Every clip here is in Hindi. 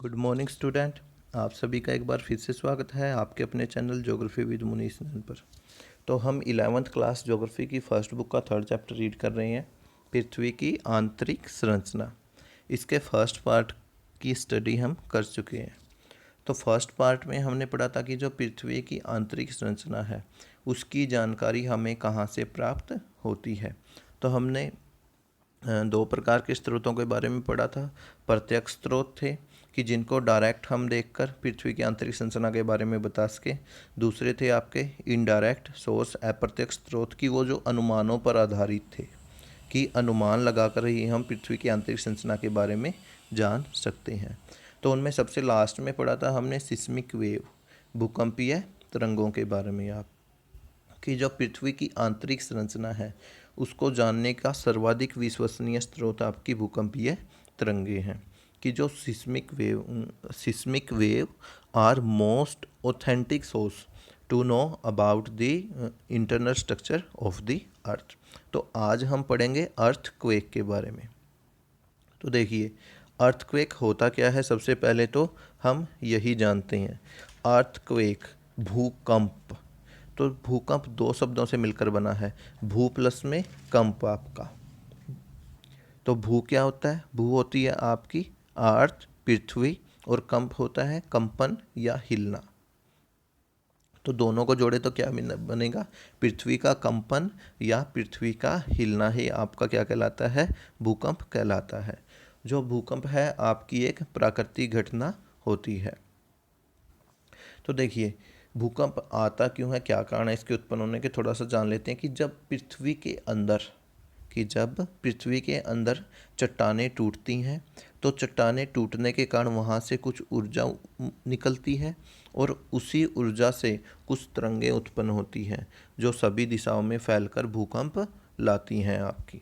Good morning student. आप सभी का एक बार फिर से स्वागत है आपके अपने चैनल ज्योग्राफी विद मुनीस पर। तो हम 11th क्लास ज्योग्राफी की फर्स्ट बुक का थर्ड चैप्टर रीड कर रहे हैं, पृथ्वी की आंतरिक संरचना। इसके फर्स्ट पार्ट की स्टडी हम कर चुके हैं। तो फर्स्ट पार्ट में हमने पढ़ा था कि जो पृथ्वी की आंतरिक संरचना है उसकी जानकारी हमें कहाँ से प्राप्त होती है। तो हमने दो प्रकार के स्रोतों के बारे में पढ़ा था। प्रत्यक्ष स्रोत थे कि जिनको डायरेक्ट हम देखकर पृथ्वी की आंतरिक संरचना के बारे में बता सके। दूसरे थे आपके इनडायरेक्ट सोर्स, अप्रत्यक्ष स्रोत की वो जो अनुमानों पर आधारित थे कि अनुमान लगाकर ही हम पृथ्वी की आंतरिक संरचना के बारे में जान सकते हैं। तो उनमें सबसे लास्ट में पढ़ा था हमने सिस्मिक वेव, भूकंपीय तरंगों के बारे में। आप कि जो पृथ्वी की आंतरिक संरचना है उसको जानने का सर्वाधिक विश्वसनीय स्रोत आपकी भूकंपीय तरंगे हैं। कि जो seismic wave are most authentic source to know about the internal structure of the earth. तो आज हम पढ़ेंगे अर्थक्वेक के बारे में। तो देखिए, अर्थक्वेक होता क्या है। सबसे पहले तो हम यही जानते हैं, अर्थक्वेक भूकंप। तो भूकंप दो शब्दों से मिलकर बना है, भू प्लस में कंप आपका। तो भू क्या होता है? भू होती है आपकी अर्थ, पृथ्वी, और कंप होता है कंपन या हिलना। तो दोनों को जोड़े तो क्या बनेगा? पृथ्वी का कंपन या पृथ्वी का हिलना ही आपका क्या कहलाता है? भूकंप कहलाता है। जो भूकंप है आपकी एक प्राकृतिक घटना होती है। तो देखिए, भूकंप आता क्यों है, क्या कारण है इसके उत्पन्न होने के, थोड़ा सा जान लेते हैं। कि जब पृथ्वी के अंदर चट्टानें टूटती हैं तो चट्टानें टूटने के कारण वहाँ से कुछ ऊर्जा निकलती है और उसी ऊर्जा से कुछ तरंगें उत्पन्न होती हैं जो सभी दिशाओं में फैलकर भूकंप लाती हैं आपकी।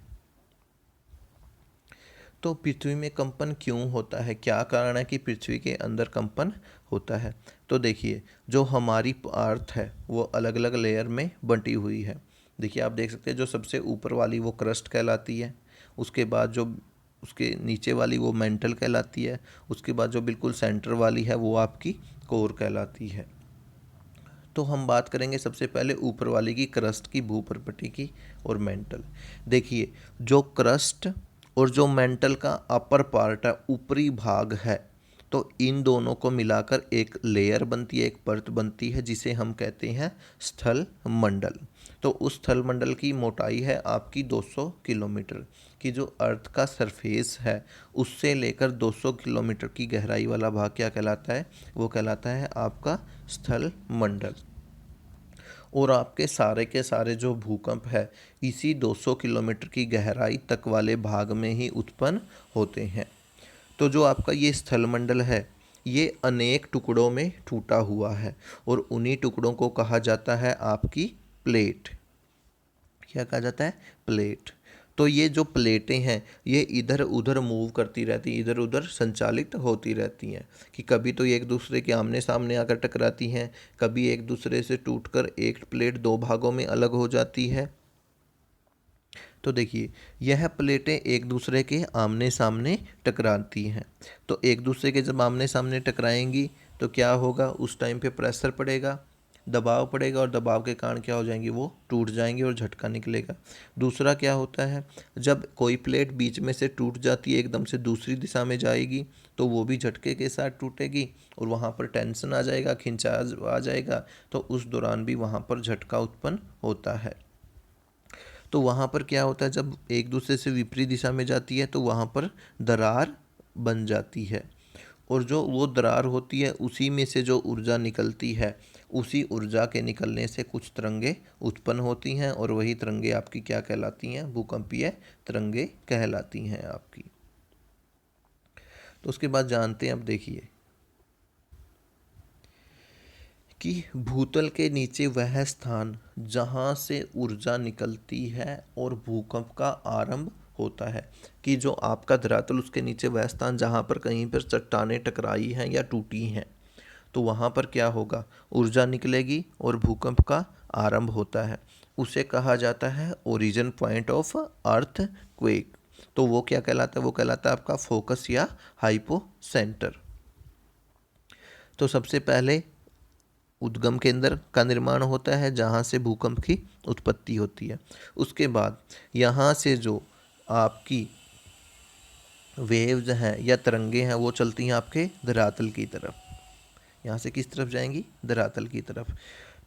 तो पृथ्वी में कंपन क्यों होता है, क्या कारण है कि पृथ्वी के अंदर कंपन होता है? तो देखिए, जो हमारी अर्थ है वो अलग अलग लेयर में बंटी हुई है। देखिए, आप देख सकते हैं जो सबसे ऊपर वाली वो क्रस्ट कहलाती है, उसके बाद जो उसके नीचे वाली वो मेंटल कहलाती है, उसके बाद जो बिल्कुल सेंटर वाली है वो आपकी कोर कहलाती है। तो हम बात करेंगे सबसे पहले ऊपर वाली की, क्रस्ट की, भूप्रपटी की और मेंटल। देखिए, जो क्रस्ट और जो मेंटल का अपर पार्ट है, ऊपरी भाग है, तो इन दोनों को मिलाकर एक लेयर बनती है, एक परत बनती है जिसे हम कहते हैं स्थल मंडल। तो उस स्थल मंडल की मोटाई है आपकी 200 किलोमीटर। की जो अर्थ का सरफेस है उससे लेकर 200 किलोमीटर की गहराई वाला भाग क्या कहलाता है? वो कहलाता है आपका स्थल मंडल। और आपके सारे के सारे जो भूकंप है इसी 200 किलोमीटर की गहराई तक वाले भाग में ही उत्पन्न होते हैं। तो जो आपका ये स्थल मंडल है ये अनेक टुकड़ों में टूटा हुआ है और उन्हीं टुकड़ों को कहा जाता है आपकी प्लेट। क्या कहा जाता है? प्लेट। तो ये जो प्लेटें हैं ये इधर उधर मूव करती रहती हैं, इधर उधर संचालित होती रहती हैं। कि कभी तो ये एक दूसरे के आमने सामने आकर टकराती हैं, कभी एक दूसरे से टूटकर एक प्लेट दो भागों में अलग हो जाती है। तो देखिए, यह प्लेटें एक दूसरे के आमने सामने टकराती हैं। तो एक दूसरे के जब आमने सामने टकराएंगी तो क्या होगा? उस टाइम पे प्रेशर पड़ेगा, दबाव पड़ेगा, और दबाव के कारण क्या हो जाएंगी? वो टूट जाएंगी और झटका निकलेगा। दूसरा क्या होता है, जब कोई प्लेट बीच में से टूट जाती है, एकदम से दूसरी दिशा में जाएगी तो वो भी झटके के साथ टूटेगी और वहाँ पर टेंशन आ जाएगा, खिंचाव आ जाएगा, तो उस दौरान भी वहाँ पर झटका उत्पन्न होता है। तो वहाँ पर क्या होता है, जब एक दूसरे से विपरीत दिशा में जाती है तो वहाँ पर दरार बन जाती है, और जो वो दरार होती है उसी में से जो ऊर्जा निकलती है, उसी ऊर्जा के निकलने से कुछ तरंगे उत्पन्न होती हैं और वही तरंगे आपकी क्या कहलाती हैं? भूकंपीय तरंगे कहलाती हैं आपकी। तो उसके बाद जानते हैं, अब देखिए कि भूतल के नीचे वह स्थान जहाँ से ऊर्जा निकलती है और भूकंप का आरंभ होता है। कि जो आपका धरातल, उसके नीचे वह स्थान जहाँ पर कहीं पर चट्टानें टकराई हैं या टूटी हैं, तो वहाँ पर क्या होगा? ऊर्जा निकलेगी और भूकंप का आरंभ होता है। उसे कहा जाता है origin point of earth quake. तो वो क्या कहलाता है? वो कहलाता है आपका फोकस या हाइपो सेंटर। तो सबसे पहले उद्गम केंद्र का निर्माण होता है जहाँ से भूकंप की उत्पत्ति होती है। उसके बाद यहाँ से जो आपकी वेव्स हैं या तरंगे हैं वो चलती हैं आपके धरातल की तरफ। यहाँ से किस तरफ जाएंगी? धरातल की तरफ।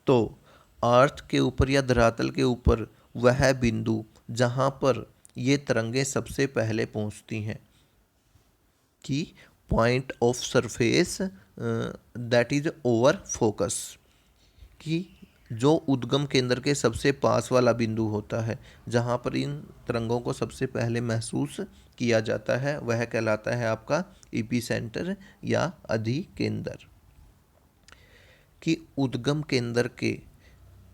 तो अर्थ के ऊपर या धरातल के ऊपर वह बिंदु जहाँ पर ये तरंगे सबसे पहले पहुँचती हैं कि point of surface that is over focus, कि जो उद्गम केंद्र के सबसे पास वाला बिंदु होता है जहाँ पर इन तरंगों को सबसे पहले महसूस किया जाता है वह कहलाता है आपका एपिसेंटर या अधिकेंद्र। कि उद्गम केंद्र के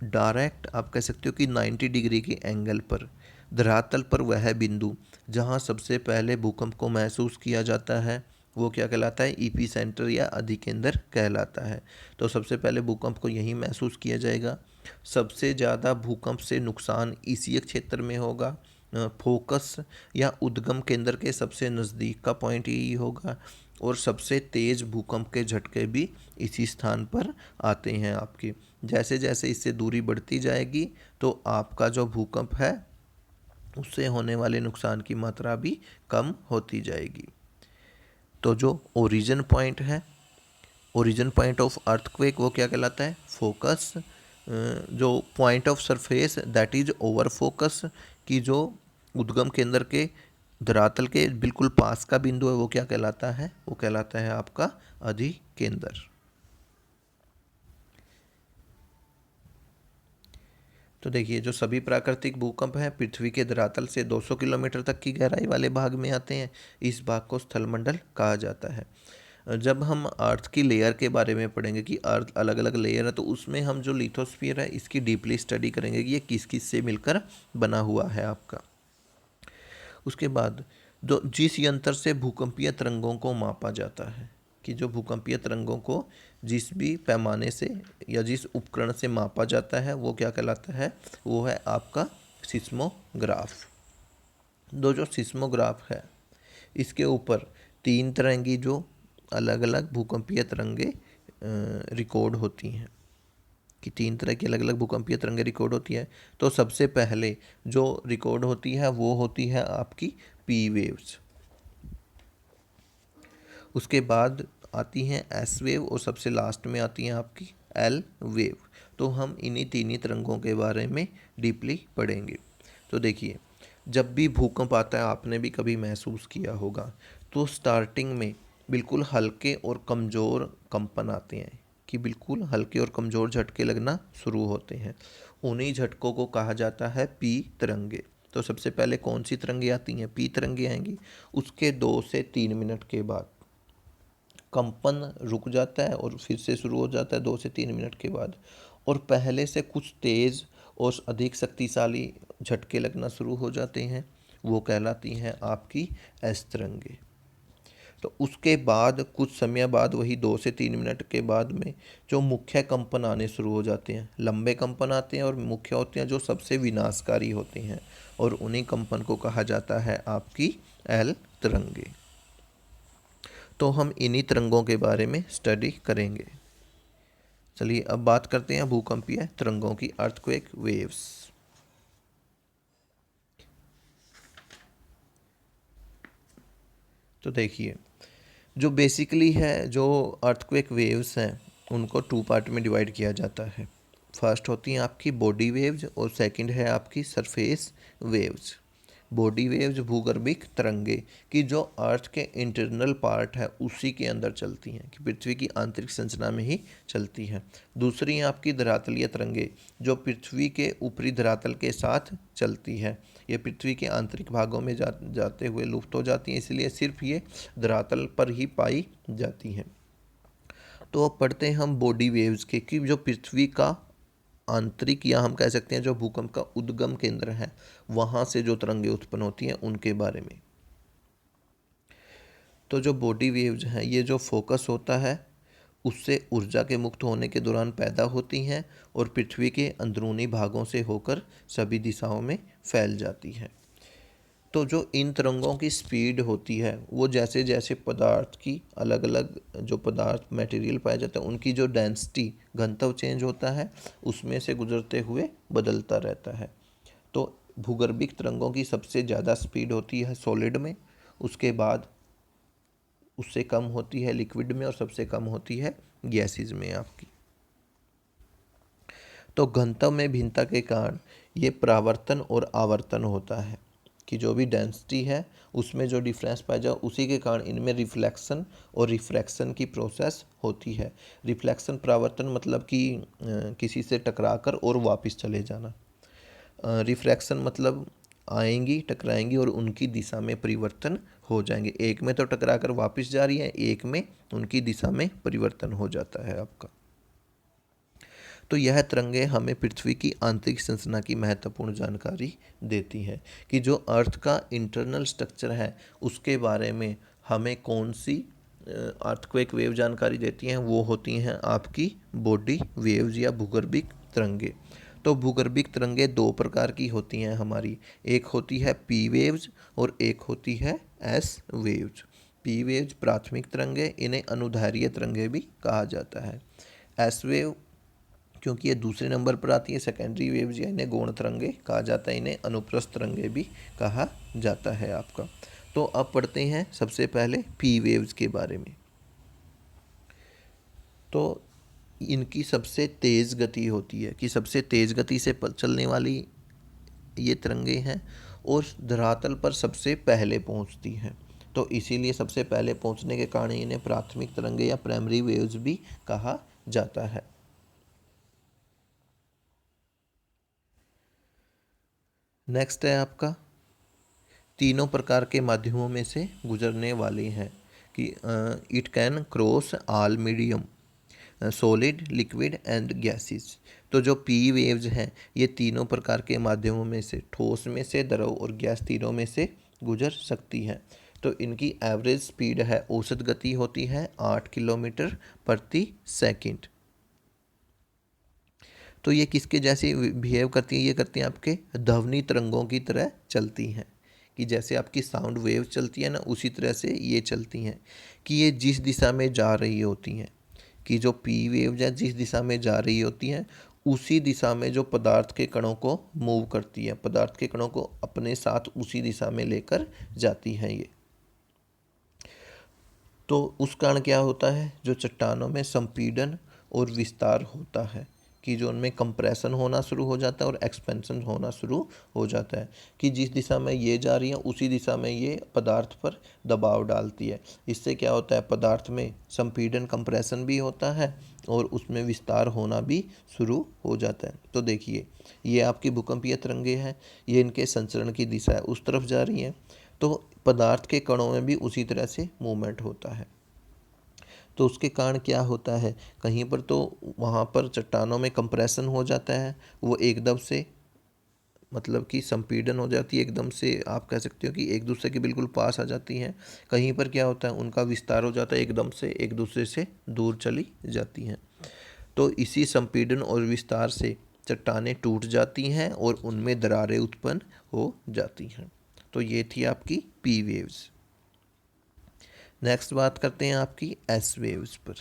डायरेक्ट आप कह सकते हो कि 90 डिग्री के एंगल पर धरातल पर वह बिंदु जहाँ सबसे पहले भूकंप को महसूस किया जाता है वो क्या कहलाता है? ईपी सेंटर या अधिकेंद्र कहलाता है। तो सबसे पहले भूकंप को यहीं महसूस किया जाएगा। सबसे ज़्यादा भूकंप से नुकसान इसी क्षेत्र में होगा। फोकस या उद्गम केंद्र के सबसे नज़दीक का पॉइंट यही होगा और सबसे तेज़ भूकंप के झटके भी इसी स्थान पर आते हैं आपके। जैसे जैसे इससे दूरी बढ़ती जाएगी तो आपका जो भूकंप है उससे होने वाले नुकसान की मात्रा भी कम होती जाएगी। तो जो ओरिजिन पॉइंट है, ओरिजिन पॉइंट ऑफ अर्थक्वेक वो क्या कहलाता है? फोकस। जो point of surface that is over focus, की जो उद्गम केंद्र के धरातल के बिल्कुल पास का बिंदु है वो क्या कहलाता है? वो कहलाता है आपका अधिकेंद्र। तो देखिए जो सभी प्राकृतिक भूकंप हैं पृथ्वी के धरातल से 200 किलोमीटर तक की गहराई वाले भाग में आते हैं। इस भाग को स्थलमंडल कहा जाता है। जब हम अर्थ की लेयर के बारे में पढ़ेंगे कि अर्थ अलग अलग लेयर है तो उसमें हम जो लिथोस्फीयर है इसकी डीपली स्टडी करेंगे कि ये किस किस से मिलकर बना हुआ है आपका। उसके बाद जो जिस यंत्र से भूकंपीय तरंगों को मापा जाता है, कि जो भूकंपीय तरंगों को जिस भी पैमाने से या जिस उपकरण से मापा जाता है वो क्या कहलाता है? वो है आपका सिस्मोग्राफ। जो सिस्मोग्राफ है इसके ऊपर 3 तरंगी जो अलग अलग भूकंपीय तरंगे रिकॉर्ड होती हैं, कि 3 तरह की अलग अलग भूकंपीय तरंगे रिकॉर्ड होती है। तो सबसे पहले जो रिकॉर्ड होती है वो होती है आपकी पी वेव्स। उसके बाद आती हैं एस वेव और सबसे लास्ट में आती हैं आपकी एल वेव। तो हम इन्हीं तीनों तरंगों के बारे में डीपली पढ़ेंगे। तो देखिए जब भी भूकंप आता है आपने भी कभी महसूस किया होगा तो स्टार्टिंग में बिल्कुल हल्के और कमज़ोर कंपन आते हैं, कि बिल्कुल हल्के और कमज़ोर झटके लगना शुरू होते हैं। उन्हीं झटकों को कहा जाता है पी तरंगे। तो सबसे पहले कौन सी तरंगे आती हैं? पी तरंगे आएंगी। उसके 2 से 3 मिनट के बाद कंपन रुक जाता है और फिर से शुरू हो जाता है 2 से 3 मिनट के बाद, और पहले से कुछ तेज़ और अधिक शक्तिशाली झटके लगना शुरू हो जाते हैं। वो कहलाती हैं आपकी एस तरंगे। तो उसके बाद कुछ समय बाद वही 2 से 3 मिनट के बाद में जो मुख्य कंपन आने शुरू हो जाते हैं, लंबे कंपन आते हैं और मुख्य होते हैं जो सबसे विनाशकारी होते हैं, और उन्हीं कंपन को कहा जाता है आपकी एल तरंगे। तो हम इन्हीं तरंगों के बारे में स्टडी करेंगे। चलिए अब बात करते हैं भूकंपीय तरंगों की, अर्थक्वेक वेव्स। तो देखिए जो बेसिकली है जो अर्थक्वेक वेव्स हैं उनको 2 पार्ट में डिवाइड किया जाता है। फर्स्ट होती हैं आपकी बॉडी वेव्स और सेकंड है आपकी सरफेस वेव्स। बॉडी वेव्स भूगर्भिक तरंगे, कि जो अर्थ के इंटरनल पार्ट है उसी के अंदर चलती हैं, कि पृथ्वी की आंतरिक संरचना में ही चलती हैं। दूसरी है आपकी धरातलीय तरंगे जो पृथ्वी के ऊपरी धरातल के साथ चलती है। ये पृथ्वी के आंतरिक भागों में जाते हुए लुप्त हो जाती हैं, इसलिए सिर्फ ये धरातल पर ही पाई जाती हैं। तो अब पढ़ते हैं हम बॉडी वेव्स के, कि जो पृथ्वी का आंतरिक या हम कह सकते हैं जो भूकंप का उद्गम केंद्र है वहाँ से जो तरंगे उत्पन्न होती हैं उनके बारे में। तो जो बॉडी वेव्स हैं ये जो फोकस होता है उससे ऊर्जा के मुक्त होने के दौरान पैदा होती हैं और पृथ्वी के अंदरूनी भागों से होकर सभी दिशाओं में फैल जाती है। तो जो इन तरंगों की स्पीड होती है वो जैसे जैसे पदार्थ की अलग अलग जो पदार्थ मटेरियल पाए जाते हैं उनकी जो डेंसिटी घनत्व चेंज होता है उसमें से गुजरते हुए बदलता रहता है। तो भूगर्भिक तरंगों की सबसे ज़्यादा स्पीड होती है सॉलिड में, उसके बाद उससे कम होती है लिक्विड में और सबसे कम होती है गैसेज में आपकी। तो घनत्व में भिन्नता के कारण ये परावर्तन और आवर्तन होता है कि जो भी डेंसिटी है उसमें जो डिफरेंस पाया जाए उसी के कारण इनमें रिफ्लेक्शन और रिफ्रैक्शन की प्रोसेस होती है। रिफ्लेक्शन परावर्तन मतलब कि किसी से टकराकर और वापस चले जाना। रिफ्रैक्शन मतलब आएंगी टकराएंगी और उनकी दिशा में परिवर्तन हो जाएंगे। एक में तो टकरा कर वापस जा रही है, एक में उनकी दिशा में परिवर्तन हो जाता है आपका। तो यह तरंगे हमें पृथ्वी की आंतरिक संरचना की महत्वपूर्ण जानकारी देती हैं कि जो अर्थ का इंटरनल स्ट्रक्चर है उसके बारे में हमें कौन सी अर्थक्वेक वेव जानकारी देती हैं, वो होती हैं आपकी बॉडी वेव्स या भूगर्भिक तरंगे। तो भूगर्भिक तरंगे दो प्रकार की होती हैं हमारी, एक होती है पी वेव्स और एक होती है एस वेव्स। पी वेव्स प्राथमिक तरंगे, इन्हें अनुदैर्ध्य तरंगे भी कहा जाता है। एस वेव क्योंकि ये दूसरे नंबर पर आती है, सेकेंडरी वेव्स या इन्हें गौण तरंगे कहा जाता है, इन्हें अनुप्रस्थ तरंगे भी कहा जाता है आपका। तो अब पढ़ते हैं सबसे पहले पी वेव्स के बारे में। तो इनकी सबसे तेज़ गति होती है कि सबसे तेज़ गति से चलने वाली ये तरंगे हैं और धरातल पर सबसे पहले पहुंचती हैं। तो इसीलिए सबसे पहले पहुंचने के कारण इन्हें प्राथमिक तरंगे या प्राइमरी वेव्स भी कहा जाता है। नेक्स्ट है आपका तीनों प्रकार के माध्यमों में से गुजरने वाली हैं कि it can cross all medium solid liquid and gases. तो जो पी वेव्स हैं ये तीनों प्रकार के माध्यमों में से, ठोस में से, द्रव और गैस, तीनों में से गुजर सकती हैं। तो इनकी एवरेज स्पीड है, औसत गति होती है 8 किलोमीटर प्रति सेकंड। तो ये किसके जैसे बिहेव करती हैं, ये करती हैं आपके ध्वनि तरंगों की तरह चलती हैं कि जैसे आपकी साउंड वेव चलती है ना उसी तरह से ये चलती हैं कि ये जिस दिशा में जा रही होती हैं, कि जो पी वेव या जिस दिशा में जा रही होती हैं उसी दिशा में जो पदार्थ के कणों को मूव करती है, पदार्थ के कणों को अपने साथ उसी दिशा में लेकर जाती हैं ये। तो उस कारण क्या होता है, जो चट्टानों में संपीड़न और विस्तार होता है कि जो उनमें कंप्रेशन होना शुरू हो जाता है और एक्सपेंशन होना शुरू हो जाता है कि जिस दिशा में ये जा रही है उसी दिशा में ये पदार्थ पर दबाव डालती है। इससे क्या होता है, पदार्थ में संपीड़न कंप्रेशन भी होता है और उसमें विस्तार होना भी शुरू हो जाता है। तो देखिए ये आपकी भूकंपीय तरंगे हैं, ये इनके संचरण की दिशा है उस तरफ जा रही हैं, तो पदार्थ के कणों में भी उसी तरह से मूवमेंट होता है। तो उसके कारण क्या होता है, कहीं पर तो वहाँ पर चट्टानों में कंप्रेशन हो जाता है, वो एकदम से मतलब कि संपीड़न हो जाती है, एकदम से आप कह सकते हो कि एक दूसरे के बिल्कुल पास आ जाती हैं। कहीं पर क्या होता है, उनका विस्तार हो जाता है, एकदम से एक दूसरे से दूर चली जाती हैं। तो इसी संपीड़न और विस्तार से चट्टानें टूट जाती हैं और उनमें दरारें उत्पन्न हो जाती हैं। तो ये थी आपकी पी वेव्स। नेक्स्ट बात करते हैं आपकी एस वेव्स पर।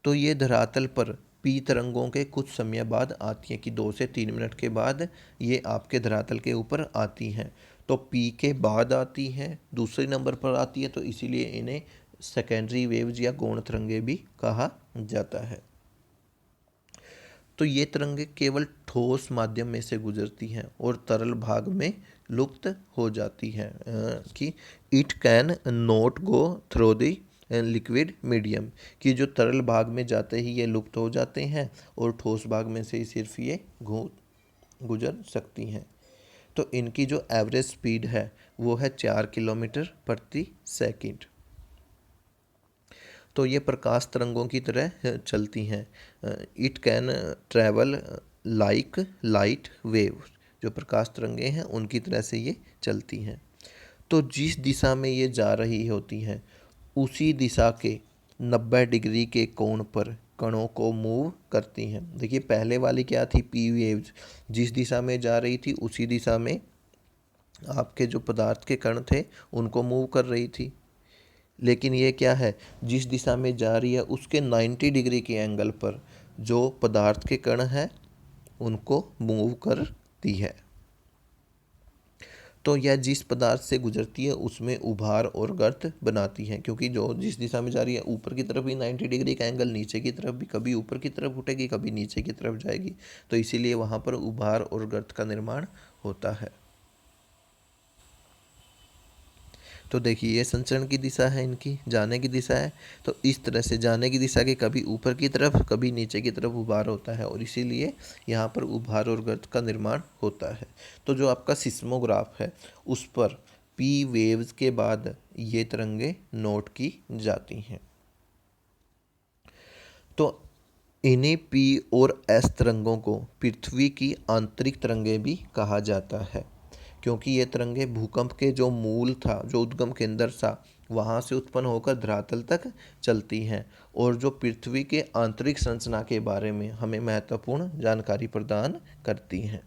तो ये धरातल पर पी तरंगों के कुछ समय बाद आती हैं कि 2 से 3 मिनट के बाद ये आपके धरातल के ऊपर आती हैं। तो पी के बाद आती हैं, दूसरे नंबर पर आती है, तो इसीलिए इन्हें सेकेंडरी वेव्स या गौण तरंगे भी कहा जाता है। तो ये तरंगे केवल ठोस माध्यम में से गुजरती हैं और तरल भाग में लुप्त हो जाती हैं कि it can not go through the liquid medium, कि जो तरल भाग में जाते ही ये लुप्त हो जाते हैं और ठोस भाग में से ही सिर्फ ये गुजर सकती हैं। तो इनकी जो एवरेज स्पीड है वो है 4 किलोमीटर प्रति सेकंड। तो ये प्रकाश तरंगों की तरह चलती हैं। It can travel like light wave, जो प्रकाश तरंगे हैं उनकी तरह से ये चलती हैं। तो जिस दिशा में ये जा रही होती हैं उसी दिशा के 90 डिग्री के कोण पर कणों को मूव करती हैं। देखिए पहले वाली क्या थी, पी वेव्स, जिस दिशा में जा रही थी उसी दिशा में आपके जो पदार्थ के कण थे उनको मूव कर रही थी। लेकिन ये क्या है, जिस दिशा में जा रही है उसके 90 डिग्री के एंगल पर जो पदार्थ के कण हैं उनको मूव करती है। तो यह जिस पदार्थ से गुजरती है उसमें उभार और गर्त बनाती है, क्योंकि जो जिस दिशा में जा रही है ऊपर की तरफ भी 90 डिग्री का एंगल, नीचे की तरफ भी, कभी ऊपर की तरफ उठेगी कभी नीचे की तरफ जाएगी, तो इसीलिए वहाँ पर उभार और गर्त का निर्माण होता है। तो देखिए ये संचरण की दिशा है, इनकी जाने की दिशा है। तो इस तरह से जाने की दिशा के कभी ऊपर की तरफ कभी नीचे की तरफ उभार होता है और इसीलिए यहाँ पर उभार और गर्त का निर्माण होता है। तो जो आपका सिस्मोग्राफ है उस पर पी वेव्स के बाद ये तरंगे नोट की जाती हैं। तो इन्हीं पी और एस तरंगों को पृथ्वी की आंतरिक तरंगे भी कहा जाता है, क्योंकि ये तरंगे भूकंप के जो मूल था, जो उद्गम केंद्र था, वहाँ से उत्पन्न होकर धरातल तक चलती हैं और जो पृथ्वी के आंतरिक संरचना के बारे में हमें महत्वपूर्ण जानकारी प्रदान करती हैं।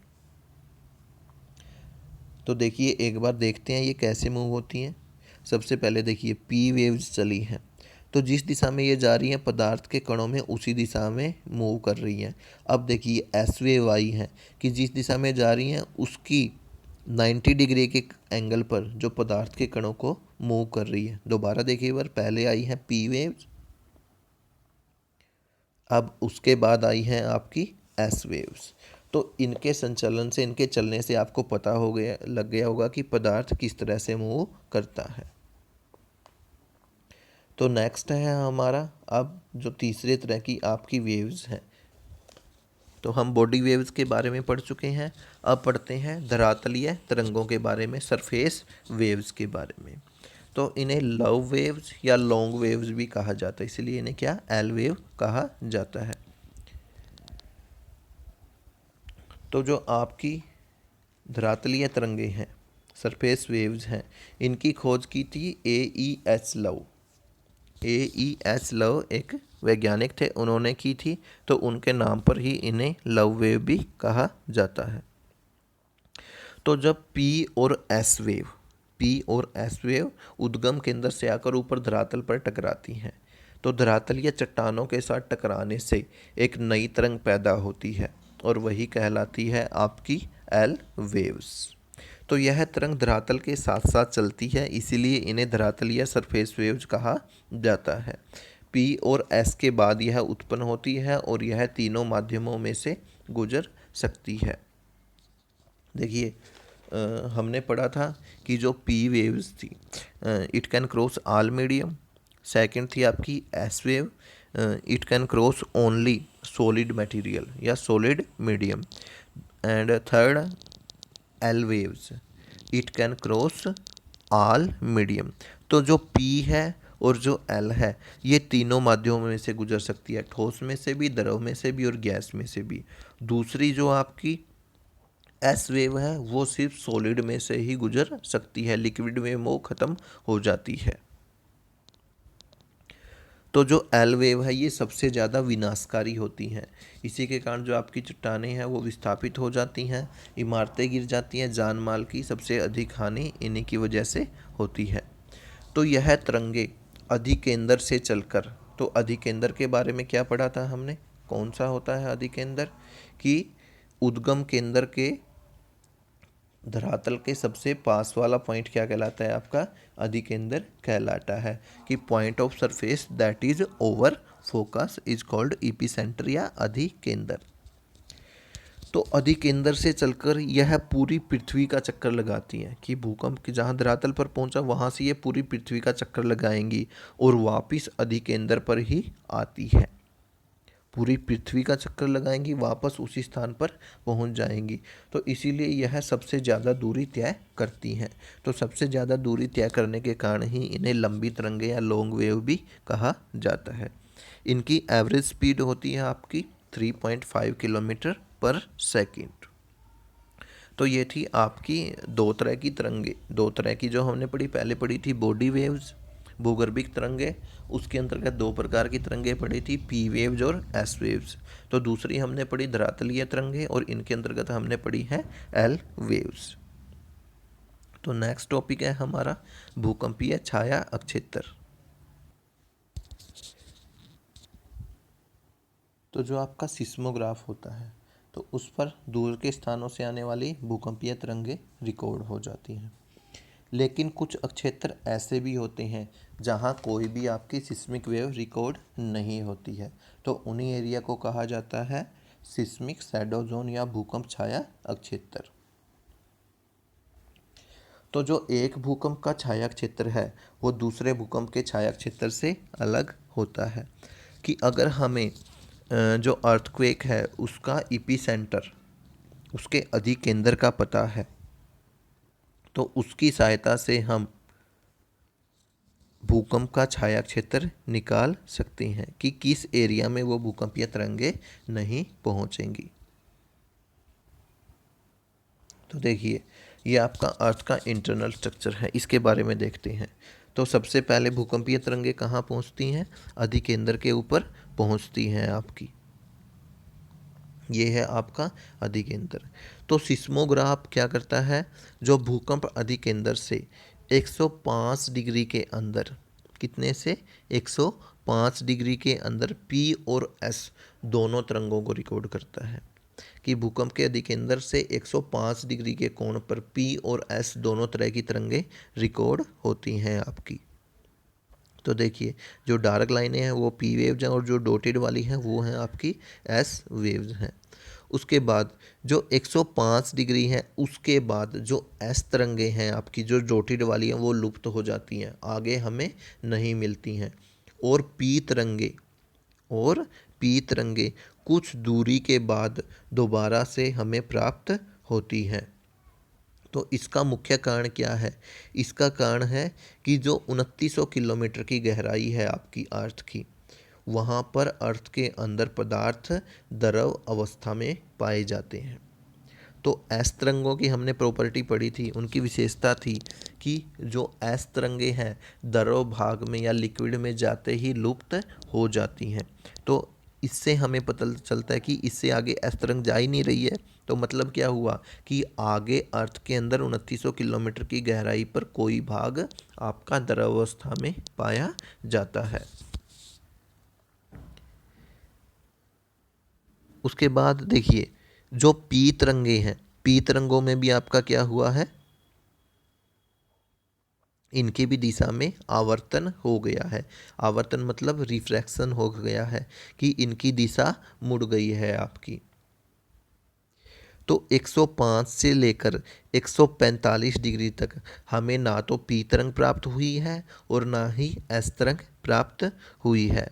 तो देखिए एक बार देखते हैं ये कैसे मूव होती हैं। सबसे पहले देखिए पी वेव्स चली हैं, तो जिस दिशा में ये जा रही हैं पदार्थ के कणों में उसी दिशा में मूव कर रही हैं। अब देखिए एस वेव आई है कि जिस दिशा में जा रही हैं उसकी 90 डिग्री के एंगल पर जो पदार्थ के कणों को मूव कर रही है। दोबारा देखिए बार, पहले आई है पी वेव्स, अब उसके बाद आई हैं आपकी एस वेव्स। तो इनके संचलन से, इनके चलने से आपको पता हो गया, लग गया होगा कि पदार्थ किस तरह से मूव करता है। तो नेक्स्ट है हमारा अब जो तीसरे तरह की आपकी वेव्स हैं। तो हम बॉडी वेव्स के बारे में पढ़ चुके हैं, अब पढ़ते हैं धरातलीय तरंगों के बारे में, सरफेस वेव्स के बारे में। तो इन्हें लव वेव्स या लॉन्ग वेव्स भी कहा जाता है, इसलिए इन्हें क्या एल वेव कहा जाता है। तो जो आपकी धरातलीय तरंगे हैं, सरफेस वेव्स हैं, इनकी खोज की थी AEH लव। AEH लव एक वैज्ञानिक थे, उन्होंने की थी, तो उनके नाम पर ही इन्हें लव वेव भी कहा जाता है। तो जब पी और एस वेव उद्गम केंद्र से आकर ऊपर धरातल पर टकराती हैं, तो धरातलीय चट्टानों के साथ टकराने से एक नई तरंग पैदा होती है और वही कहलाती है आपकी एल वेव्स। तो यह तरंग धरातल के साथ साथ चलती है, इसीलिए इन्हें धरातलीय सरफेस वेव्स कहा जाता है। पी और एस के बाद यह उत्पन्न होती है और यह तीनों माध्यमों में से गुजर सकती है। देखिए हमने पढ़ा था कि जो पी वेव्स थी it can cross all medium, second थी आपकी S wave, it can cross only solid material या solid medium, and third L waves, it can cross all medium. तो जो पी है और जो एल है ये तीनों माध्यमों में से गुजर सकती है, ठोस में से भी, द्रव में से भी और गैस में से भी। दूसरी जो आपकी एस वेव है वो सिर्फ सॉलिड में से ही गुजर सकती है, लिक्विड में वो ख़त्म हो जाती है। तो जो एल वेव है ये सबसे ज़्यादा विनाशकारी होती हैं, इसी के कारण जो आपकी चट्टानें हैं वो विस्थापित हो जाती हैं, इमारतें गिर जाती हैं, जान माल की सबसे अधिक हानि इन्हीं की वजह से होती है। तो यह तरंगे अधिकेंद्र से चलकर, तो अधिकेंद्र के बारे में क्या पढ़ा था हमने, कौन सा होता है अधिकेंद्र, कि उद्गम केंद्र के धरातल के सबसे पास वाला पॉइंट क्या कहलाता है आपका, अधिकेंद्र कहलाता है, कि point of surface that is over focus is called epicentre या अधिकेंद्र। तो अधिकेंद्र से चलकर यह पूरी पृथ्वी का चक्कर लगाती हैं, कि भूकंप की जहाँ धरातल पर पहुंचा वहाँ से ये पूरी पृथ्वी का चक्कर लगाएंगी और वापस अधिकेंद्र पर ही आती है, पूरी पृथ्वी का चक्कर लगाएंगी, वापस उसी स्थान पर पहुंच जाएंगी। तो इसीलिए यह सबसे ज़्यादा दूरी तय करती हैं। तो सबसे ज़्यादा दूरी तय करने के कारण ही इन्हें लंबी तरंगे या लॉन्ग वेव भी कहा जाता है। इनकी एवरेज स्पीड होती है आपकी 3.5 किलोमीटर पर सेकेंड। तो ये थी आपकी दो तरह की तरंगे, दो तरह की जो हमने पढ़ी, पहले पढ़ी थी बॉडी वेव्स भूगर्भिक तरंगे, उसके अंतर्गत दो प्रकार की तरंगे पढ़ी थी, पी वेव्स और एस वेव्स। तो दूसरी हमने पढ़ी धरातलीय तरंगे और इनके अंतर्गत हमने पढ़ी है एल वेव्स। तो नेक्स्ट टॉपिक है हमारा भूकंपीय छाया अक्षेत्र। तो जो आपका सिस्मोग्राफ होता है तो उस पर दूर के स्थानों से आने वाली भूकंपीय तरंगें रिकॉर्ड हो जाती हैं। लेकिन कुछ क्षेत्र ऐसे भी होते हैं जहां कोई भी आपकी सिस्मिक वेव रिकॉर्ड नहीं होती है, तो उन्हीं एरिया को कहा जाता है सिस्मिक शैडो जोन या भूकंप छाया क्षेत्र। तो जो एक भूकंप का छाया क्षेत्र है वो दूसरे भूकंप के छाया क्षेत्र से अलग होता है। कि अगर हमें जो अर्थक्वेक है उसका इपीसेंटर, उसके अधिकेंद्र का पता है, तो उसकी सहायता से हम भूकंप का छाया क्षेत्र निकाल सकते हैं कि किस एरिया में वो भूकंपीय तरंगे नहीं पहुंचेंगी। तो देखिए, ये आपका अर्थ का इंटरनल स्ट्रक्चर है, इसके बारे में देखते हैं। तो सबसे पहले भूकंपीय तरंगे कहाँ पहुंचती हैं? अधिकेंद्र के ऊपर पहुंचती हैं आपकी। ये है आपका अधिकेंद्र। तो सिस्मोग्राफ क्या करता है? जो भूकंप अधिकेंद्र से 105 डिग्री के अंदर, कितने से? 105 डिग्री के अंदर पी और एस दोनों तरंगों को रिकॉर्ड करता है। कि भूकंप के अधिकेंद्र से 105 डिग्री के कोण पर पी और एस दोनों तरह की तरंगें रिकॉर्ड होती हैं आपकी। तो देखिए, जो डार्क लाइनें हैं वो पी वेव्स हैं और जो डॉटेड वाली हैं वो हैं आपकी एस वेव्स हैं। उसके बाद जो 105 डिग्री है उसके बाद जो एस तरंगे हैं आपकी, जो डॉटेड वाली हैं वो लुप्त हो जाती हैं, आगे हमें नहीं मिलती हैं। और पी तरंगे कुछ दूरी के बाद दोबारा से हमें प्राप्त होती हैं। तो इसका मुख्य कारण क्या है? इसका कारण है कि जो 2900 किलोमीटर की गहराई है आपकी अर्थ की, वहाँ पर अर्थ के अंदर पदार्थ द्रव अवस्था में पाए जाते हैं। तो एस तरंगों की हमने प्रॉपर्टी पढ़ी थी, उनकी विशेषता थी कि जो एस तरंगे हैं द्रव भाग में या लिक्विड में जाते ही लुप्त हो जाती हैं। तो इससे हमें पता चलता है कि इससे आगे एस तरंग जा ही नहीं रही है। तो मतलब क्या हुआ कि आगे अर्थ के अंदर 2900 किलोमीटर की गहराई पर कोई भाग आपका द्रवावस्था में पाया जाता है। उसके बाद देखिए, जो पी तरंगे हैं, पी तरंगों में भी आपका क्या हुआ है? इनकी भी दिशा में आवर्तन हो गया है। आवर्तन मतलब रिफ्रैक्शन हो गया है कि इनकी दिशा मुड़ गई है आपकी। तो 105 से लेकर 145 डिग्री तक हमें ना तो पी तरंग प्राप्त हुई है और ना ही एस तरंग प्राप्त हुई है।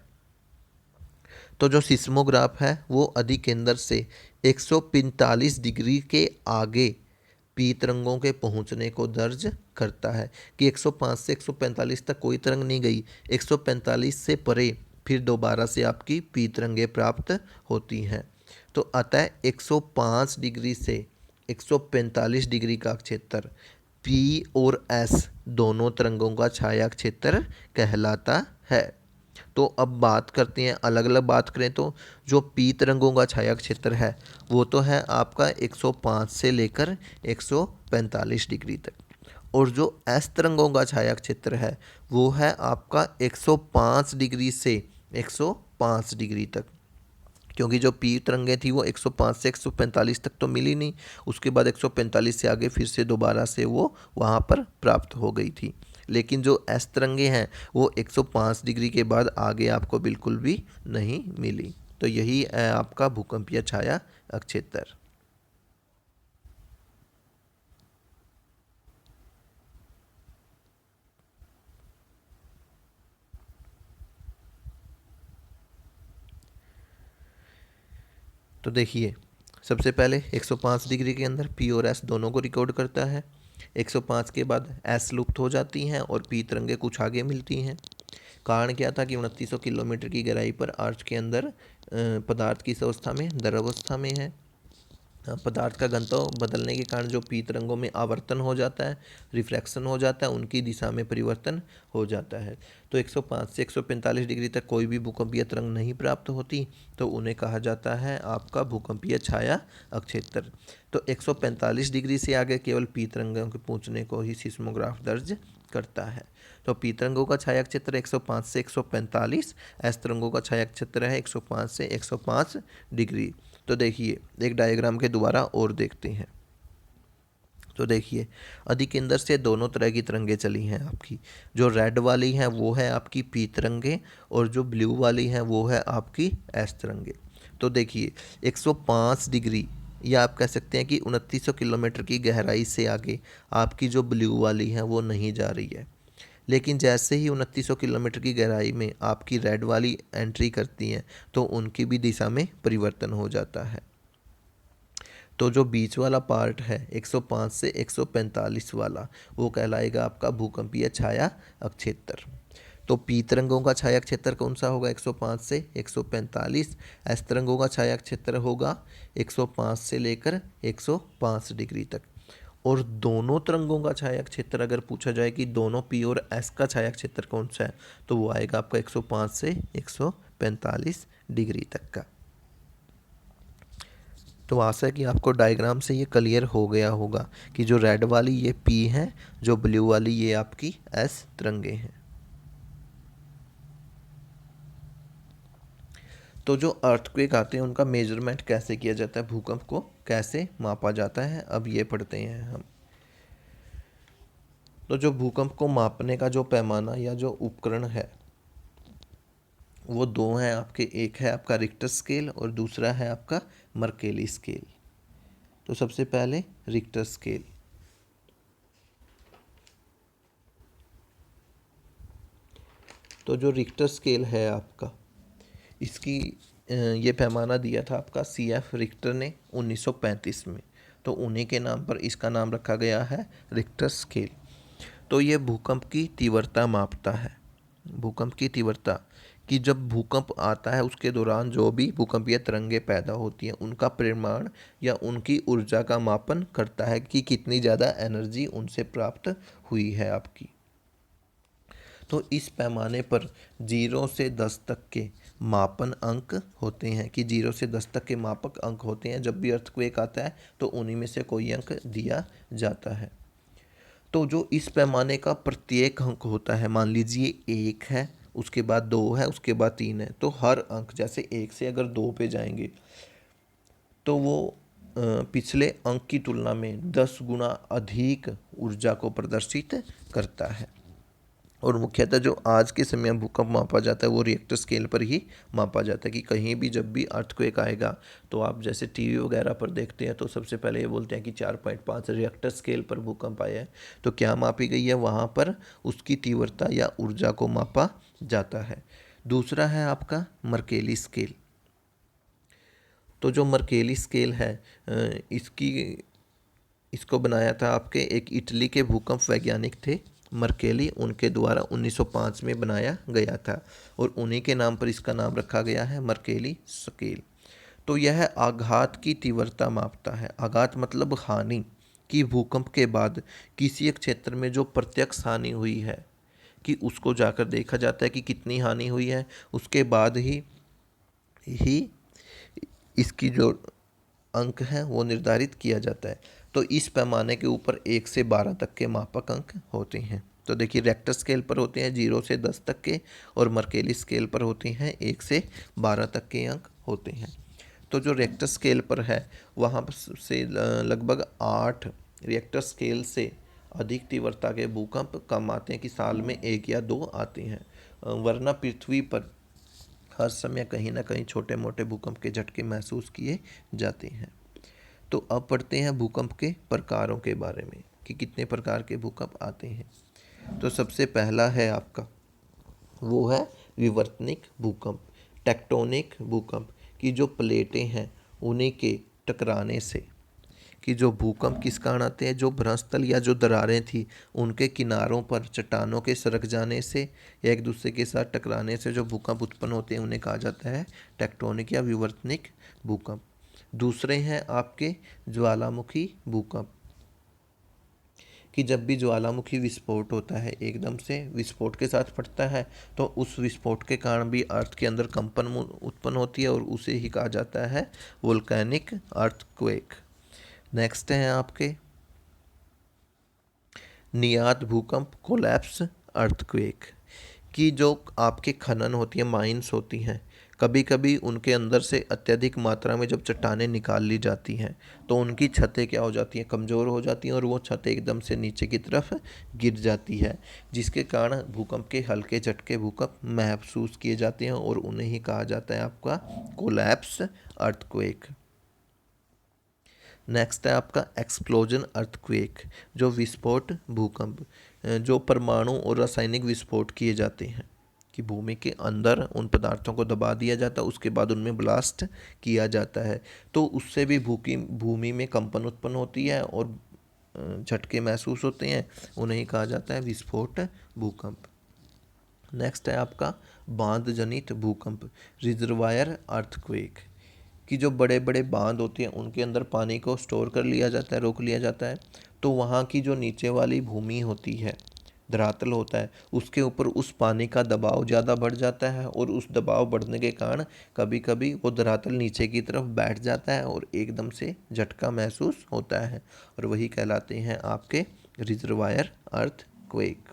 तो जो सिस्मोग्राफ है वो अधिकेंद्र से 145 डिग्री के आगे पी तरंगों के पहुंचने को दर्ज करता है। कि 105 से 145 तक कोई तरंग नहीं गई, 145 से परे फिर दोबारा से आपकी पी तरंगें प्राप्त होती हैं। तो अतः 105 डिग्री से 145 डिग्री का क्षेत्र पी और एस दोनों तरंगों का छाया क्षेत्र कहलाता है। तो अब बात करते हैं, अलग अलग बात करें तो जो पी तरंगों का छाया क्षेत्र है वो तो है आपका 105 से लेकर 145 डिग्री तक, और जो एस तरंगों का छाया क्षेत्र है वो है आपका 105 डिग्री से 105 डिग्री तक। क्योंकि जो पी तरंगें थी वो 105 से 145 तक तो मिली नहीं, उसके बाद 145 से आगे फिर से दोबारा से वो वहाँ पर प्राप्त हो गई थी। लेकिन जो एस तरंगे हैं वो 105 डिग्री के बाद आगे आपको बिल्कुल भी नहीं मिली। तो यही है आपका भूकंपीय छाया क्षेत्र। तो देखिए, सबसे पहले 105 डिग्री के अंदर पी और एस दोनों को रिकॉर्ड करता है। 105 के बाद एस लुप्त हो जाती हैं और पी तरंगे कुछ आगे मिलती हैं। कारण क्या था कि 2900 किलोमीटर की गहराई पर अर्थ के अंदर पदार्थ किस अवस्था में? द्रव अवस्था में है। पदार्थ का घनत्व बदलने के कारण जो पी तरंगों में आवर्तन हो जाता है, रिफ्रैक्शन हो जाता है, उनकी दिशा में परिवर्तन हो जाता है। तो 105 से 145 डिग्री तक कोई भी भूकंपीय तरंग नहीं प्राप्त होती, तो उन्हें कहा जाता है आपका भूकंपीय छाया अक्षेत्र। तो 145 डिग्री से आगे केवल पी तरंगों के पहुँचने को ही सिस्मोग्राफ दर्ज करता है। तो पी तरंगों का छाया क्षेत्र 105 से 145, एस तरंगों का छाया क्षेत्र है 105 से 105 डिग्री। तो देखिए एक डायग्राम के द्वारा और देखते हैं। तो देखिए अधिकेंद्र से दोनों तरह की तरंगे चली हैं आपकी। जो रेड वाली हैं वो है आपकी पी तरंगे, और जो ब्लू वाली हैं वो है आपकी एस तरंगे। तो देखिए 105 डिग्री या आप कह सकते हैं कि 2900 किलोमीटर की गहराई से आगे आपकी जो ब्लू वाली है वो नहीं जा रही है। लेकिन जैसे ही 2900 किलोमीटर की गहराई में आपकी रेड वाली एंट्री करती हैं तो उनकी भी दिशा में परिवर्तन हो जाता है। तो जो बीच वाला पार्ट है 105 से 145 वाला, वो कहलाएगा आपका भूकंपीय छाया अक्षेत्र। तो पी तरंगों का छाया क्षेत्र कौन सा होगा 105 से 145, एस तरंगों का छाया क्षेत्र होगा 105 से लेकर 105 डिग्री तक। और दोनों तरंगों का छाया क्षेत्र अगर पूछा जाए कि दोनों पी और एस का छाया क्षेत्र कौन सा है, तो वो आएगा आपका 105 से 145 डिग्री तक का। तो आशा है कि आपको डायग्राम से ये क्लियर हो गया होगा कि जो रेड वाली ये पी है, जो ब्लू वाली ये आपकी एस तरंगे हैं। तो जो अर्थक्वेक आते हैं उनका मेजरमेंट कैसे किया जाता है, भूकंप को कैसे मापा जाता है, अब ये पढ़ते हैं हम। तो जो भूकंप को मापने का जो पैमाना या जो उपकरण है वो दो हैं आपके, एक है आपका रिक्टर स्केल और दूसरा है आपका मर्केली स्केल। तो सबसे पहले रिक्टर स्केल। तो जो रिक्टर स्केल है आपका, इसकी ये पैमाना दिया था आपका CF रिक्टर ने 1935 में। तो उन्हीं के नाम पर इसका नाम रखा गया है रिक्टर स्केल। तो ये भूकंप की तीव्रता मापता है। भूकंप की तीव्रता कि जब भूकंप आता है उसके दौरान जो भी भूकंपीय तरंगे पैदा होती हैं उनका परिमाण या उनकी ऊर्जा का मापन करता है कि कितनी ज़्यादा एनर्जी उनसे प्राप्त हुई है आपकी। तो इस पैमाने पर 0 से 10 तक के मापन अंक होते हैं, कि 0 से 10 तक के मापक अंक होते हैं। जब भी अर्थक्वेक आता है तो उन्हीं में से कोई अंक दिया जाता है। तो जो इस पैमाने का प्रत्येक अंक होता है, मान लीजिए 1 है, उसके बाद 2 है, उसके बाद 3 है, तो हर अंक जैसे 1 से अगर 2 पे जाएंगे तो वो पिछले अंक की तुलना में 10 गुना अधिक ऊर्जा को प्रदर्शित करता है। और मुख्यतः जो आज के समय में भूकंप मापा जाता है वो रिएक्टर स्केल पर ही मापा जाता है। कि कहीं भी जब भी अर्थक्वेक आएगा तो आप जैसे टीवी वगैरह पर देखते हैं तो सबसे पहले ये बोलते हैं कि 4.5 रिएक्टर स्केल पर भूकंप आया है। तो क्या मापी गई है वहाँ पर, उसकी तीव्रता या ऊर्जा को मापा जाता है। दूसरा है आपका मर्केली स्केल। तो जो मर्केली स्केल है इसको बनाया था आपके एक इटली के भूकंप वैज्ञानिक थे मर्केली, उनके द्वारा 1905 में बनाया गया था और उन्हीं के नाम पर इसका नाम रखा गया है मर्केली स्केल। तो यह आघात की तीव्रता मापता है। आघात मतलब हानि, कि भूकंप के बाद किसी एक क्षेत्र में जो प्रत्यक्ष हानि हुई है कि उसको जाकर देखा जाता है कि कितनी हानि हुई है, उसके बाद ही इसकी जो अंक है वो निर्धारित किया जाता है। तो इस पैमाने के ऊपर 1 से 12 तक के मापक अंक होते हैं। तो देखिए रेक्टर स्केल पर होते हैं 0 से 10 तक के, और मर्केली स्केल पर होते हैं 1 से 12 तक के अंक होते हैं। तो जो रेक्टर स्केल पर है वहाँ से लगभग 8 रिएक्टर स्केल से अधिक तीव्रता के भूकंप कम आते हैं, कि साल में 1 या 2 आते हैं। वरना पृथ्वी पर हर समय कहीं ना कहीं छोटे मोटे भूकंप के झटके महसूस किए जाते हैं। तो अब पढ़ते हैं भूकंप के प्रकारों के बारे में कि कितने प्रकार के भूकंप आते हैं। तो सबसे पहला है आपका, वो है विवर्तनिक भूकंप, टेक्टोनिक भूकंप, की जो प्लेटें हैं उन्हीं के टकराने से, कि जो भूकंप किस कारण आते हैं, जो भ्रंशतल या जो दरारें थी उनके किनारों पर चट्टानों के सरक जाने से या एक दूसरे के साथ टकराने से जो भूकंप उत्पन्न होते हैं उन्हें कहा जाता है टेक्टोनिक या विवर्तनिक भूकंप। दूसरे हैं आपके ज्वालामुखी भूकंप, कि जब भी ज्वालामुखी विस्फोट होता है, एकदम से विस्फोट के साथ फटता है, तो उस विस्फोट के कारण भी अर्थ के अंदर कंपन उत्पन्न होती है और उसे ही कहा जाता है वोल्केनिक अर्थक्वेक। नेक्स्ट है आपके नियात भूकंप, कोलैप्स अर्थक्वेक, कि जो आपके खनन होती है, माइंस होती हैं, कभी कभी उनके अंदर से अत्यधिक मात्रा में जब चट्टानें निकाल ली जाती हैं तो उनकी छतें क्या हो जाती हैं, कमज़ोर हो जाती हैं और वो छतें एकदम से नीचे की तरफ गिर जाती है, जिसके कारण भूकंप के हल्के झटके भूकंप महसूस किए जाते हैं और उन्हें ही कहा जाता है आपका कोलैप्स अर्थक्वेक। नेक्स्ट है आपका एक्सप्लोजन अर्थक्वेक, जो विस्फोट भूकंप, जो परमाणु और रासायनिक विस्फोट किए जाते हैं, कि भूमि के अंदर उन पदार्थों को दबा दिया जाता है, उसके बाद उनमें ब्लास्ट किया जाता है, तो उससे भी भूमि में कंपन उत्पन्न होती है और झटके महसूस होते हैं, उन्हें ही कहा जाता है विस्फोट भूकंप। नेक्स्ट है आपका बांध जनित भूकंप, रिजर्वायर अर्थक्वेक, कि जो बड़े बड़े बांध होते हैं उनके अंदर पानी को स्टोर कर लिया जाता है, रोक लिया जाता है, तो वहाँ की जो नीचे वाली भूमि होती है, धरातल होता है, उसके ऊपर उस पानी का दबाव ज़्यादा बढ़ जाता है और उस दबाव बढ़ने के कारण कभी कभी वो धरातल नीचे की तरफ बैठ जाता है और एकदम से झटका महसूस होता है, और वही कहलाते हैं आपके रिजर्वायर अर्थक्वेक।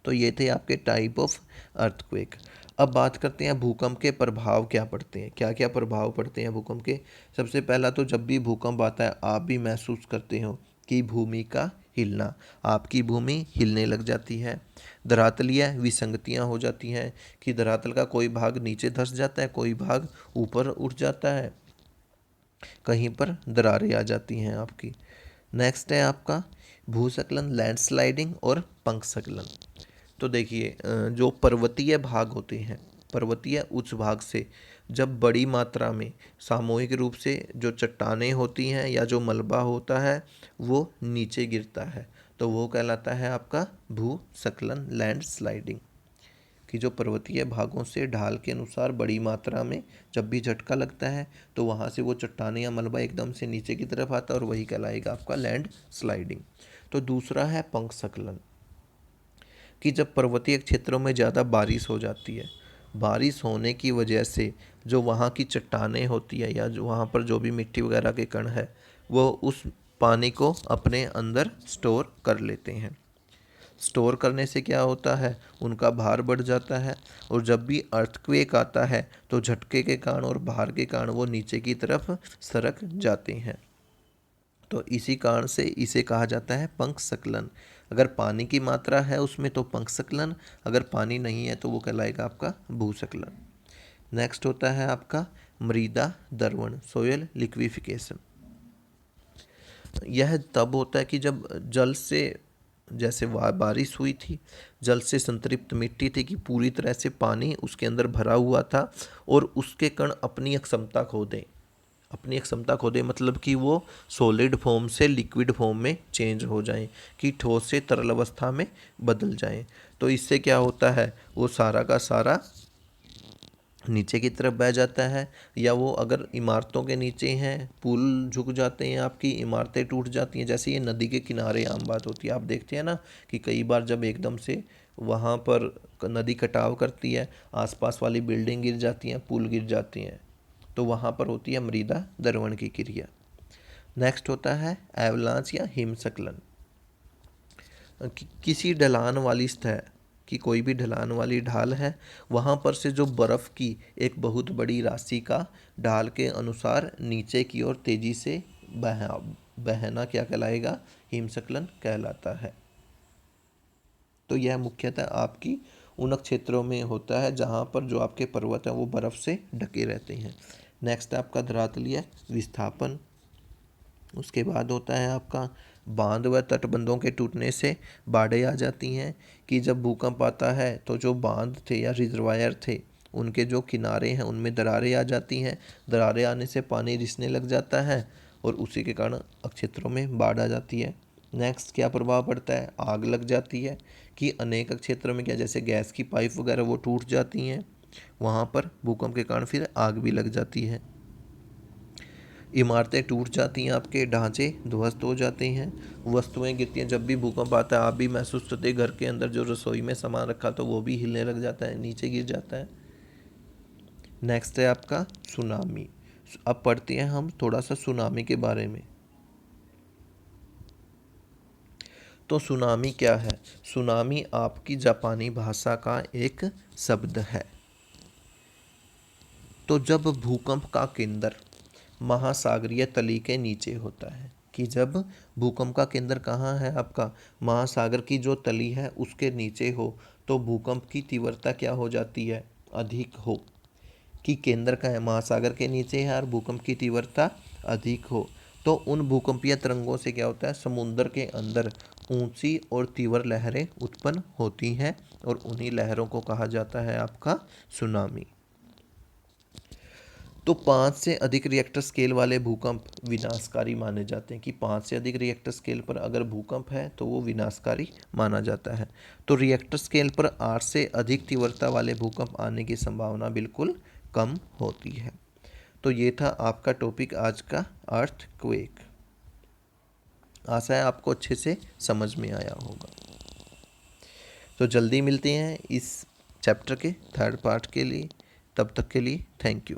तो ये थे आपके टाइप ऑफ अर्थक्वेक। अब बात करते हैं भूकंप के प्रभाव क्या पड़ते हैं, क्या क्या प्रभाव पड़ते हैं भूकंप के। सबसे पहला तो जब भी भूकंप आता है आप भी महसूस करते हो कि भूमि का हिलना, आपकी भूमि हिलने लग जाती है। धरातलीय विसंगतियाँ हो जाती हैं कि धरातल का कोई भाग नीचे धंस जाता है, कोई भाग ऊपर उठ जाता है, कहीं पर दरारें आ जाती हैं आपकी। नेक्स्ट है आपका भूस्खलन, लैंडस्लाइडिंग और पंखस्खलन। तो देखिए जो पर्वतीय भाग होते हैं, पर्वतीय उच्च भाग से जब बड़ी मात्रा में सामूहिक रूप से जो चट्टानें होती हैं या जो मलबा होता है वो नीचे गिरता है, तो वो कहलाता है आपका भूस्खलन, लैंडस्लाइडिंग, कि जो पर्वतीय भागों से ढाल के अनुसार बड़ी मात्रा में जब भी झटका लगता है तो वहाँ से वो चट्टानें या मलबा एकदम से नीचे की तरफ आता है और वही कहलाएगा आपका लैंड स्लाइडिंग। तो दूसरा है पंखस्खलन, कि जब पर्वतीय क्षेत्रों में ज़्यादा बारिश हो जाती है, बारिश होने की वजह से जो वहाँ की चट्टानें होती है या जो वहाँ पर जो भी मिट्टी वगैरह के कण है वो उस पानी को अपने अंदर स्टोर कर लेते हैं। स्टोर करने से क्या होता है, उनका भार बढ़ जाता है और जब भी अर्थक्वेक आता है तो झटके के कारण और भार के कारण वो नीचे की तरफ सरक जाते हैं। तो इसी कारण से इसे कहा जाता है पंखस्खलन। अगर पानी की मात्रा है उसमें तो पंखस्खलन, अगर पानी नहीं है तो वो कहलाएगा आपका भूस्खलन। नेक्स्ट होता है आपका मृदा द्रवण, सोयल लिक्विफिकेशन। यह तब होता है कि जब जल से, जैसे बारिश हुई थी, जल से संतृप्त मिट्टी थी कि पूरी तरह से पानी उसके अंदर भरा हुआ था और उसके कण अपनी अक्षमता खो दें, अपनी क्षमता खो दे, मतलब कि वो सॉलिड फॉर्म से लिक्विड फॉर्म में चेंज हो जाएं, कि ठोस से तरल अवस्था में बदल जाएं। तो इससे क्या होता है, वो सारा का सारा नीचे की तरफ बह जाता है, या वो अगर इमारतों के नीचे हैं, पुल झुक जाते हैं, आपकी इमारतें टूट जाती हैं। जैसे ये नदी के किनारे आम बात होती है, आप देखते हैं ना कि कई बार जब एकदम से वहाँ पर नदी कटाव करती है, आसपास वाली बिल्डिंग गिर जाती हैं, पुल गिर जाती हैं, तो वहाँ पर होती है मृदा द्रवण की क्रिया। नेक्स्ट होता है एवलांच या हिमस्खलन, किसी ढलान वाली सतह, कि कोई भी ढलान वाली ढाल है, वहाँ पर से जो बर्फ़ की एक बहुत बड़ी राशि का ढाल के अनुसार नीचे की ओर तेज़ी से बहना क्या कहलाएगा, हिमस्खलन कहलाता है। तो यह मुख्यतः आपकी उन क्षेत्रों में होता है जहाँ पर जो आपके पर्वत हैं वो बर्फ़ से ढके रहते हैं। नेक्स्ट है आपका धरातलीय विस्थापन। उसके बाद होता है आपका बांध व तटबंधों के टूटने से बाढ़ें आ जाती हैं, कि जब भूकंप आता है तो जो बांध थे या रिजर्वायर थे उनके जो किनारे हैं उनमें दरारें आ जाती हैं, दरारें आने से पानी रिसने लग जाता है और उसी के कारण क्षेत्रों में बाढ़ आ जाती है। नेक्स्ट क्या प्रभाव पड़ता है, आग लग जाती है, कि अनेक क्षेत्रों में क्या, जैसे गैस की पाइप वगैरह वो टूट जाती हैं, वहाँ पर भूकंप के कारण फिर आग भी लग जाती है। इमारतें टूट जाती हैं, आपके ढांचे ध्वस्त हो जाते हैं, वस्तुएं गिरती हैं। जब भी भूकंप आता है आप भी महसूस करते हैं, घर के अंदर जो रसोई में सामान रखा तो वो भी हिलने लग जाता है, नीचे गिर जाता है। नेक्स्ट है आपका सुनामी। अब पढ़ते हैं हम थोड़ा सा सुनामी के बारे में। तो सुनामी क्या है? सुनामी आपकी जापानी भाषा का एक शब्द है। तो जब भूकंप का केंद्र महासागरीय तली के नीचे होता है, कि जब भूकंप का केंद्र कहाँ है आपका, महासागर की जो तली है उसके नीचे हो, तो भूकंप की तीव्रता क्या हो जाती है? अधिक हो। कि केंद्र का है महासागर के नीचे है और भूकंप की तीव्रता अधिक हो, तो उन भूकंपीय तरंगों से क्या होता है? समुद्र के अंदर ऊंची और तीव्र लहरें उत्पन्न होती हैं और उन्हीं लहरों को कहा जाता है आपका सुनामी। तो 5 से अधिक रिएक्टर स्केल वाले भूकंप विनाशकारी माने जाते हैं। कि 5 से अधिक रिएक्टर स्केल पर अगर भूकंप है तो वो विनाशकारी माना जाता है। तो रिएक्टर स्केल पर 8 से अधिक तीव्रता वाले भूकंप आने की संभावना बिल्कुल कम होती है। तो ये था आपका टॉपिक आज का, अर्थक्वेक। आशा है आपको अच्छे से समझ में आया होगा। तो जल्दी मिलते हैं इस चैप्टर के थर्ड पार्ट के लिए। तब तक के लिए थैंक यू।